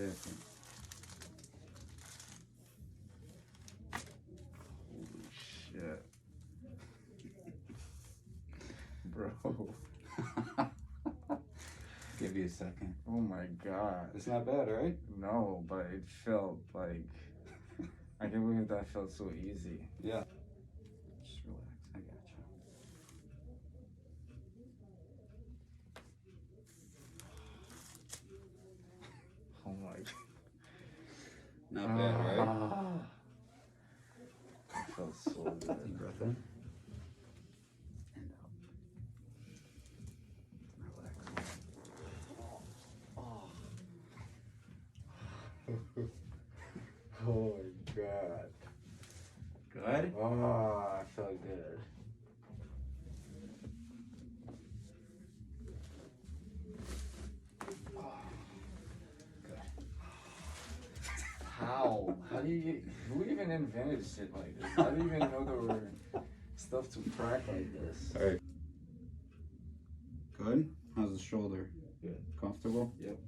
Exactly. Holy shit. Bro. Give you a second. Oh my god. It's not bad, right? No, but it felt like I can't believe that felt so easy. Yeah. Just relax. I got you. Oh my Not bad, right? It felt so good. Deep breath in. And out. Relax. Oh my god. Good? Oh, I felt good. How? How do you get, who even invented shit like this? I didn't even know there were stuff to crack like this. Alright. Good? How's the shoulder? Good. Comfortable? Yep.